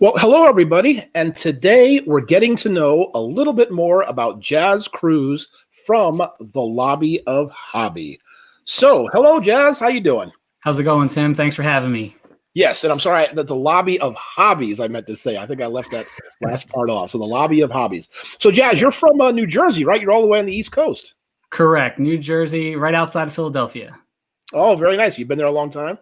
Well, hello, everybody. And today we're getting to know a little bit more about Jazz Cruz from the Lobby of Hobby. So, hello, Jazz. How you doing? How's it going, Tim? Thanks for having me. Yes, and I'm sorry that the Lobby of Hobbies, I meant to say. I think I left that last part off. So the Lobby of Hobbies. So, Jazz, you're from New Jersey, right? You're all the way on the East Coast. Correct. New Jersey, right outside of Philadelphia. Oh, very nice. You've been there a long time?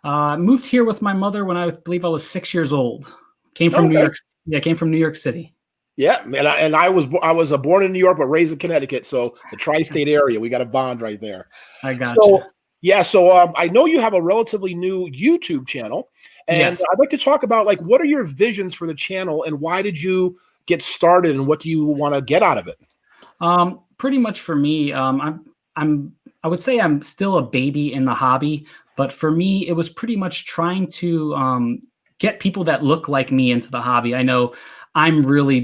Moved here with my mother when I believe I was 6 years old. Came from New York. Yeah, came from New York City. Yeah, and I was born in New York but raised in Connecticut, so the tri-state area, we got a bond right there. I got so, you. Yeah, so I know you have a relatively new YouTube channel, and yes. I'd like to talk about what are your visions for the channel, and why did you get started, and what do you want to get out of it? Pretty much for me, I would say I'm still a baby in the hobby, but for me, it was pretty much trying to get people that look like me into the hobby. I know I'm really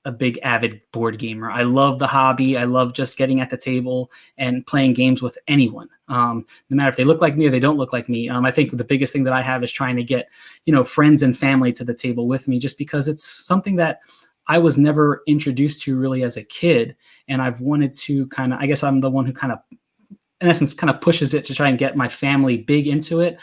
a big avid board gamer. I love the hobby. I love just getting at the table and playing games with anyone, no matter if they look like me or they don't look like me. I think the biggest thing that I have is trying to get, friends and family to the table with me, just because it's something that I was never introduced to really as a kid. And I've wanted to I guess I'm the one who in essence, pushes it to try and get my family big into it.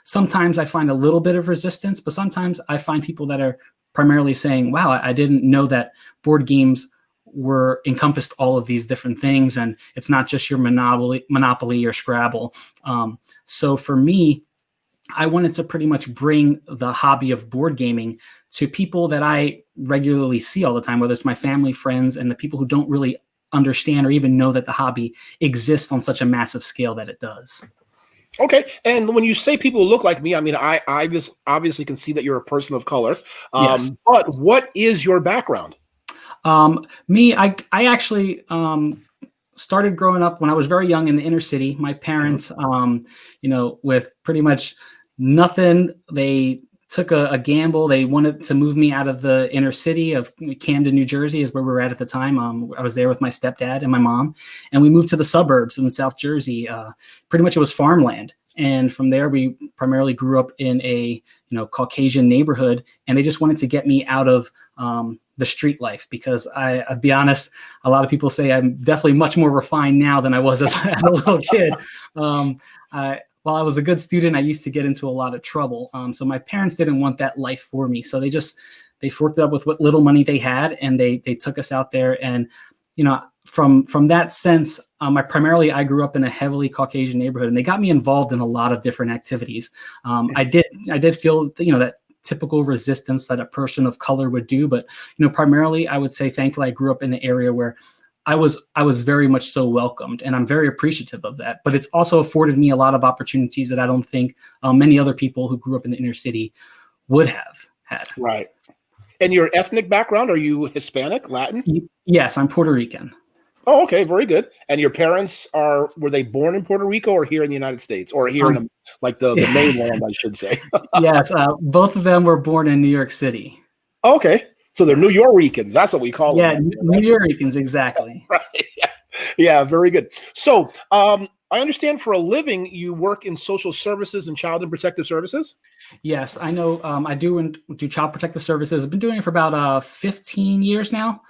Sometimes I find a little bit of resistance, but sometimes I find people that are primarily saying, wow, I didn't know that board games encompassed all of these different things. And it's not just your Monopoly or Scrabble. So for me, I wanted to pretty much bring the hobby of board gaming to people that I regularly see all the time, whether it's my family, friends, and the people who don't really understand or even know that the hobby exists on such a massive scale that it does. Okay. And when you say people look like me, I mean, I just obviously can see that you're a person of color. Yes. But what is your background? I actually started growing up when I was very young in the inner city. My parents, with pretty much nothing, they took a gamble. They wanted to move me out of the inner city of Camden, New Jersey, is where we were at the time. I was there with my stepdad and my mom, and we moved to the suburbs in South Jersey. Pretty much it was farmland. And from there, we primarily grew up in a Caucasian neighborhood, and they just wanted to get me out of the street life, because I'll be honest, a lot of people say I'm definitely much more refined now than I was as a little kid. While I was a good student, I used to get into a lot of trouble. So my parents didn't want that life for me. So they forked it up with what little money they had, and they took us out there. And, from that sense, I grew up in a heavily Caucasian neighborhood, and they got me involved in a lot of different activities. I did feel, that typical resistance that a person of color would do. But, primarily, I would say, thankfully, I grew up in an area where I was very much so welcomed, and I'm very appreciative of that. But it's also afforded me a lot of opportunities that I don't think many other people who grew up in the inner city would have had. Right. And your ethnic background, are you Hispanic, Latin? Yes, I'm Puerto Rican. Oh, okay, very good. And your parents were they born in Puerto Rico or here in the United States, or here in the mainland, I should say? Yes, both of them were born in New York City. Oh, okay. So they're New Yorkers. That's what we call them. Yeah, New Yorkers, exactly. Right. Yeah, very good. So I understand for a living you work in social services and child and protective services? Yes, I know. I do child protective services. I've been doing it for about 15 years now.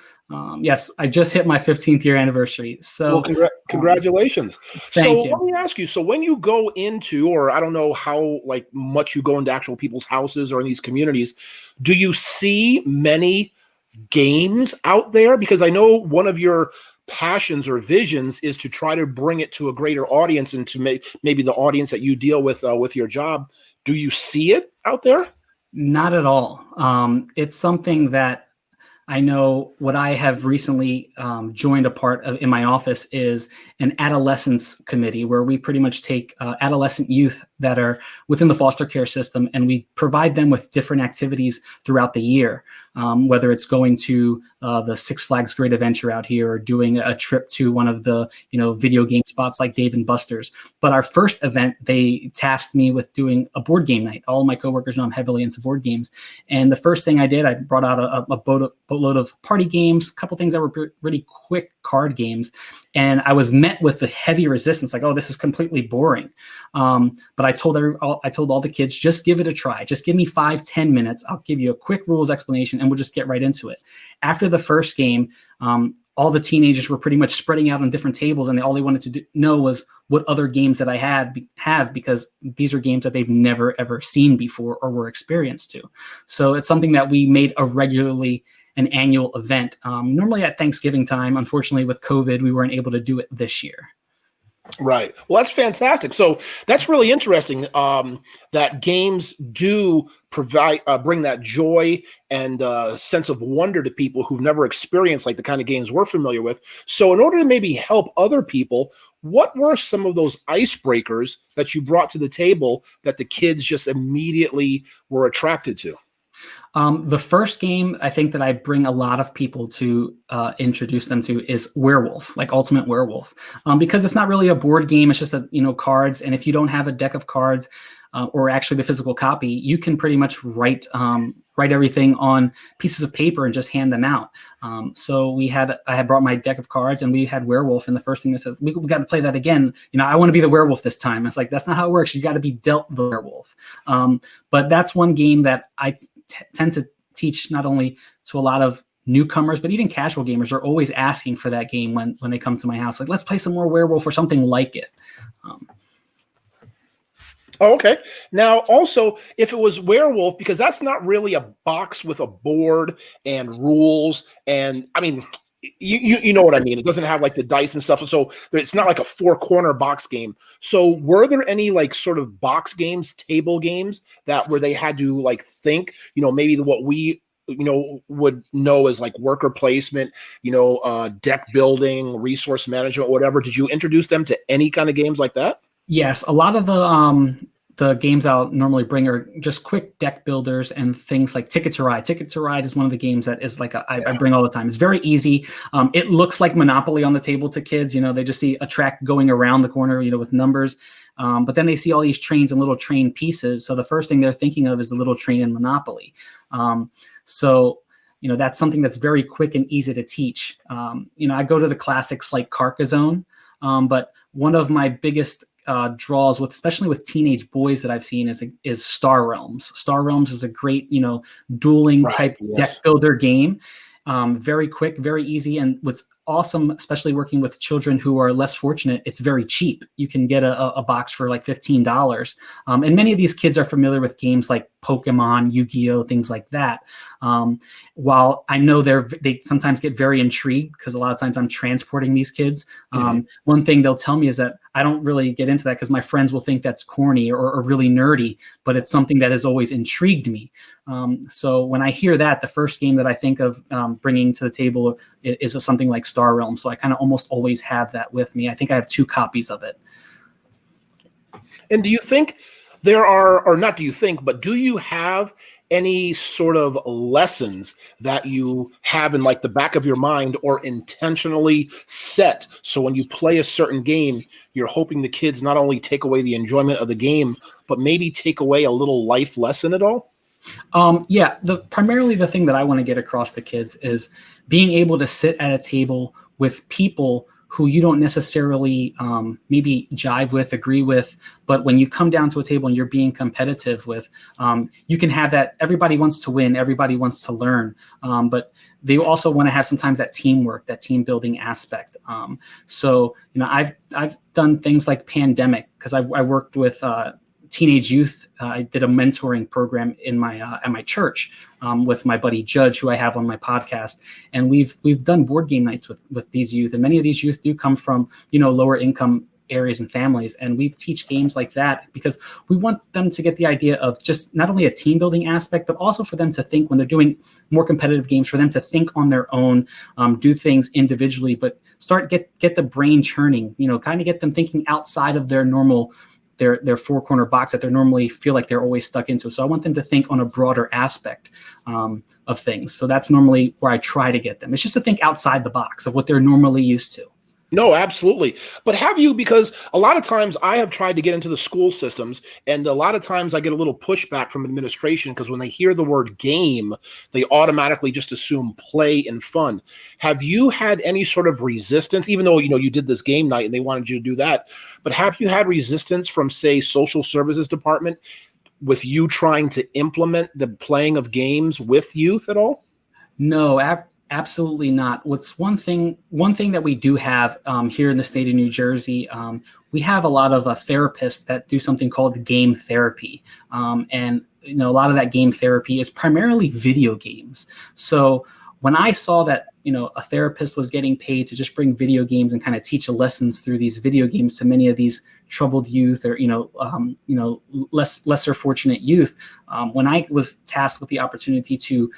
Yes, I just hit my 15th year anniversary. So congratulations. Thank you. Let me ask you, so when you go into, or I don't know how much you go into actual people's houses or in these communities, do you see many games out there? Because I know one of your passions or visions is to try to bring it to a greater audience, and to maybe the audience that you deal with your job. Do you see it out there? Not at all. It's something that I know. What I have recently joined a part of in my office is an adolescence committee, where we pretty much take adolescent youth that are within the foster care system, and we provide them with different activities throughout the year, whether it's going to the Six Flags Great Adventure out here, or doing a trip to one of the video game spots like Dave and Buster's. But our first event, they tasked me with doing a board game night. All of my coworkers know I'm heavily into board games, and the first thing I did, I brought out a boatload of party games, a couple things that were really quick card games, And I was met with the heavy resistance, like, oh, this is completely boring. But I told all the kids, just give it a try. Just give me 5-10 minutes. I'll give you a quick rules explanation and we'll just get right into it. After the first game, all the teenagers were pretty much spreading out on different tables, and all they wanted to know was what other games that I have, because these are games that they've never, ever seen before or were experienced to. So it's something that we made a regularly an annual event, normally at Thanksgiving time. Unfortunately, with COVID, we weren't able to do it this year. Right. Well, that's fantastic. So that's really interesting, that games do provide, bring that joy and sense of wonder to people who've never experienced like the kind of games we're familiar with. So in order to maybe help other people, what were some of those icebreakers that you brought to the table that the kids just immediately were attracted to? The first game I think that I bring a lot of people to introduce them to is Werewolf, like Ultimate Werewolf, because it's not really a board game. It's just cards. And if you don't have a deck of cards or actually the physical copy, you can pretty much write everything on pieces of paper and just hand them out. So I had brought my deck of cards and we had Werewolf, and the first thing that says, we got to play that again. I want to be the werewolf this time. It's like, that's not how it works. You got to be dealt the werewolf. But that's one game that I tend to teach not only to a lot of newcomers, but even casual gamers are always asking for that game when they come to my house. Like, let's play some more Werewolf or something like it. Okay. Now, also, if it was Werewolf, because that's not really a box with a board and rules, and I mean, you know what I mean. It doesn't have like the dice and stuff, so it's not like a 4-corner box game. So, were there any like sort of box games, table games where they had to like think, maybe what we would know as like worker placement, deck building, resource management, whatever? Did you introduce them to any kind of games like that? Yes, a lot of the games I'll normally bring are just quick deck builders and things like Ticket to Ride. Ticket to Ride is one of the games that is like I bring all the time. It's very easy. It looks like Monopoly on the table to kids. They just see a track going around the corner, with numbers. But then they see all these trains and little train pieces. So the first thing they're thinking of is the little train in Monopoly. So that's something that's very quick and easy to teach. I go to the classics like Carcassonne, but one of my biggest draws especially with teenage boys that I've seen is Star Realms. Star Realms is a great, dueling type deck builder game. Very quick, very easy. And what's awesome, especially working with children who are less fortunate, it's very cheap. You can get a box for like $15. And many of these kids are familiar with games like Pokemon, Yu-Gi-Oh, things like that. While I know they sometimes get very intrigued because a lot of times I'm transporting these kids. One thing they'll tell me is that I don't really get into that because my friends will think that's corny or really nerdy, but it's something that has always intrigued me. So when I hear that, the first game that I think of bringing to the table is something like Star Realm. So I kind of almost always have that with me. I think I have 2 copies of it. And do you think there are, or not do you think, but do you have any sort of lessons that you have in like the back of your mind or intentionally set? So when you play a certain game, you're hoping the kids not only take away the enjoyment of the game, but maybe take away a little life lesson at all? Primarily the thing that I want to get across to kids is being able to sit at a table with people who you don't necessarily maybe jive with, agree with, but when you come down to a table and you're being competitive with, you can have that. Everybody wants to win, everybody wants to learn, but they also want to have sometimes that teamwork, that team building aspect. So I've done things like Pandemic because I worked with teenage youth. I did a mentoring program in my at my church with my buddy Judge, who I have on my podcast, and we've done board game nights with these youth, and many of these youth do come from lower income areas and families, and we teach games like that because we want them to get the idea of just not only a team building aspect, but also for them to think when they're doing more competitive games, for them to think on their own, do things individually, but get the brain churning, kind of get them thinking outside of their normal their 4-corner box that they normally feel like they're always stuck into. So I want them to think on a broader aspect of things. So that's normally where I try to get them. It's just to think outside the box of what they're normally used to. No, absolutely. But have you, because a lot of times I have tried to get into the school systems, and a lot of times I get a little pushback from administration because when they hear the word game, they automatically just assume play and fun. Have you had any sort of resistance, even though you did this game night and they wanted you to do that, but have you had resistance from, say, social services department with you trying to implement the playing of games with youth at all? No, absolutely not. What's one thing that we do have here in the state of New Jersey, we have a lot of therapists that do something called game therapy. And a lot of that game therapy is primarily video games. So when I saw that, a therapist was getting paid to just bring video games and kind of teach lessons through these video games to many of these troubled youth or, lesser fortunate youth, when I was tasked with the opportunity to,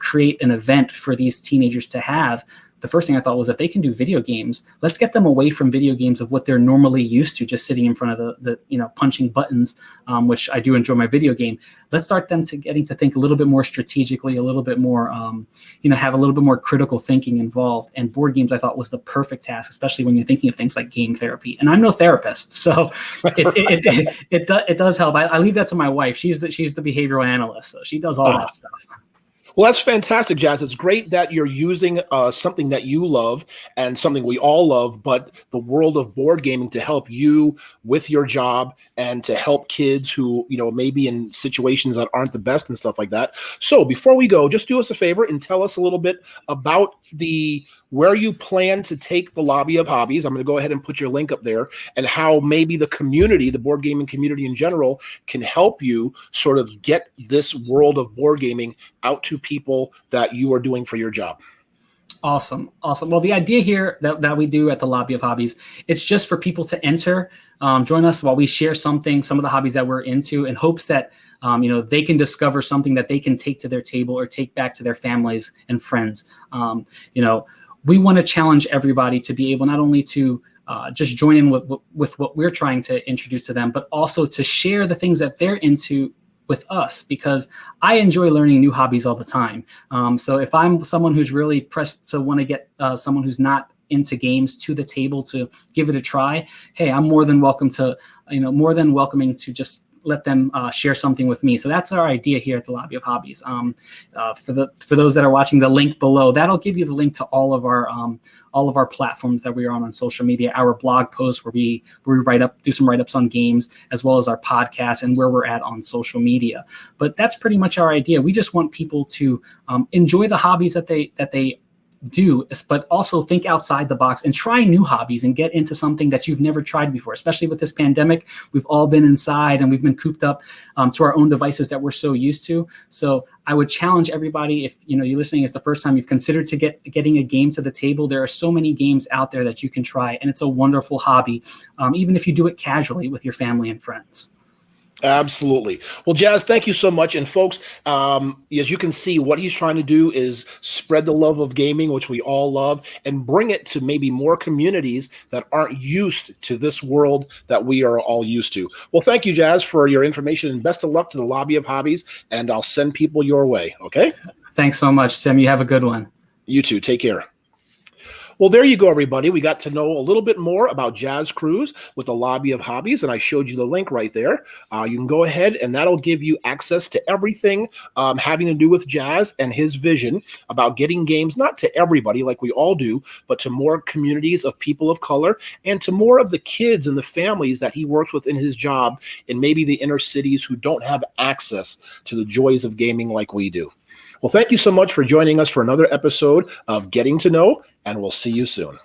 create an event for these teenagers to have, the first thing I thought was, if they can do video games, let's get them away from video games of what they're normally used to, just sitting in front of the punching buttons, which I do enjoy my video game. Let's start them to getting to think a little bit more strategically, a little bit more, have a little bit more critical thinking involved. And board games, I thought, was the perfect task, especially when you're thinking of things like game therapy. And I'm no therapist, so it does help. I leave that to my wife. She's the behavioral analyst, so she does all that stuff. Well, that's fantastic, Jazz. It's great that you're using something that you love and something we all love, but the world of board gaming to help you with your job and to help kids who, may be in situations that aren't the best and stuff like that. So before we go, just do us a favor and tell us a little bit about where you plan to take the Lobby of Hobbies. I'm going to go ahead and put your link up there, and how maybe the community, the board gaming community in general, can help you sort of get this world of board gaming out to people that you are doing for your job. Awesome. Well, the idea here that we do at the Lobby of Hobbies, it's just for people to enter, join us while we share some of the hobbies that we're into, in hopes that they can discover something that they can take to their table or take back to their families and friends. We want to challenge everybody to be able not only to just join in with what we're trying to introduce to them, but also to share the things that they're into with us, because I enjoy learning new hobbies all the time. So if I'm someone who's really pressed to want to get someone who's not into games to the table to give it a try, hey, I'm more than welcoming to just let them share something with me. So that's our idea here at the Lobby of Hobbies. For those that are watching, the link below, that'll give you the link to all of our platforms that we are on social media, our blog posts where we do some write-ups on games, as well as our podcast and where we're at on social media. But that's pretty much our idea. We just want people to enjoy the hobbies that they do, but also think outside the box and try new hobbies and get into something that you've never tried before. Especially with this pandemic, we've all been inside and we've been cooped up to our own devices that we're so used to. So I would challenge everybody, if you're listening, it's the first time you've considered getting a game to the table, there are so many games out there that you can try, and it's a wonderful hobby, even if you do it casually with your family and friends. Absolutely. Well, Jazz, thank you so much. And folks, as you can see, what he's trying to do is spread the love of gaming, which we all love, and bring it to maybe more communities that aren't used to this world that we are all used to. Well, thank you, Jazz, for your information, and best of luck to the Lobby of Hobbies, and I'll send people your way. Okay? Thanks so much, Tim. You have a good one. You too. Take care. Well, there you go, everybody. We got to know a little bit more about Jazz Cruz with the Lobby of Hobbies, and I showed you the link right there. You can go ahead, and that'll give you access to everything having to do with Jazz and his vision about getting games, not to everybody like we all do, but to more communities of people of color and to more of the kids and the families that he works with in his job in maybe the inner cities who don't have access to the joys of gaming like we do. Well, thank you so much for joining us for another episode of Getting to Know, and we'll see you soon.